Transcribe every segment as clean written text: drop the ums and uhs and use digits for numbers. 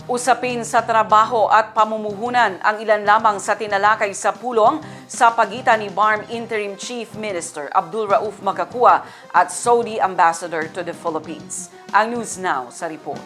Usapin sa trabaho at pamumuhunan ang ilan lamang sa tinalakay sa pulong sa pagitan ni BARM Interim Chief Minister Abdul Rauf Makakua at Saudi Ambassador to the Philippines. Ang News Now sa report.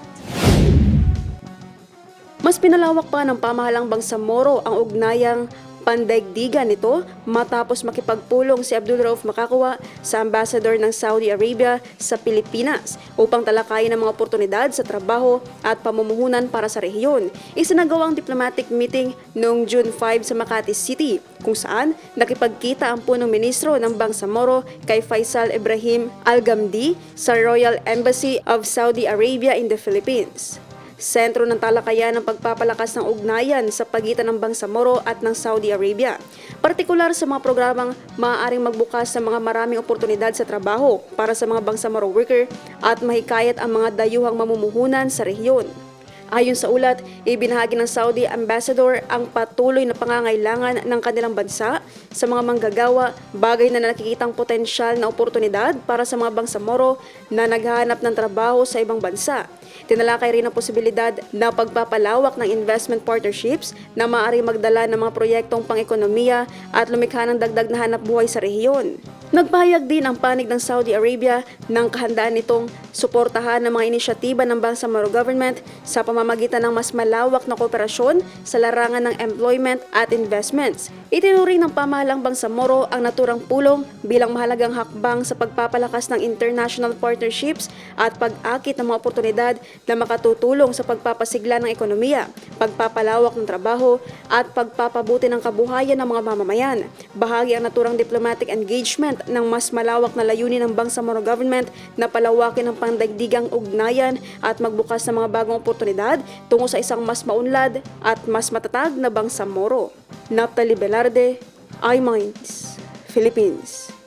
Mas pinalawak pa ng pamahalang Bangsamoro ang ugnayang pandaigdigan nito matapos makipagpulong si Abdul Rauf Makakua sa ambassador ng Saudi Arabia sa Pilipinas upang talakayin ang mga oportunidad sa trabaho at pamumuhunan para sa rehiyon. Isinagawa ang diplomatic meeting noong June 5 sa Makati City kung saan nakipagkita ang punong ministro ng Bangsamoro kay Faisal Ibrahim Al-Gamdi sa Royal Embassy of Saudi Arabia in the Philippines. Sentro ng talakayan ng pagpapalakas ng ugnayan sa pagitan ng Bangsamoro at ng Saudi Arabia, partikular sa mga programang maaaring magbukas ng mga maraming oportunidad sa trabaho para sa mga Bangsamoro worker at mahikayat ang mga dayuhang mamumuhunan sa rehiyon. Ayon sa ulat, ibinahagi ng Saudi Ambassador ang patuloy na pangangailangan ng kanilang bansa sa mga manggagawa, bagay na nakikitang potensyal na oportunidad para sa mga Bangsamoro na naghahanap ng trabaho sa ibang bansa. Tinalakay rin ang posibilidad na pagpapalawak ng investment partnerships na maaaring magdala ng mga proyektong pang-ekonomiya at lumikha ng dagdag na hanap buhay sa rehiyon. Nagpahayag din ang panig ng Saudi Arabia ng kahandaan nitong suportahan ng mga inisyatiba ng Bangsamoro government sa pamamagitan ng mas malawak na kooperasyon sa larangan ng employment at investments. Itinuring ng pamahalang Bangsamoro ang naturang pulong bilang mahalagang hakbang sa pagpapalakas ng international partnerships at pag-akit ng mga oportunidad na makatutulong sa pagpapasigla ng ekonomiya, pagpapalawak ng trabaho at pagpapabuti ng kabuhayan ng mga mamamayan. Bahagi ang naturang diplomatic engagement ng mas malawak na layunin ng Bangsamoro government na palawakin ang pandaigdigang ugnayan at magbukas ng mga bagong oportunidad tungo sa isang mas maunlad at mas matatag na Bangsamoro. Naphtali Velarde, iMinds, Philippines.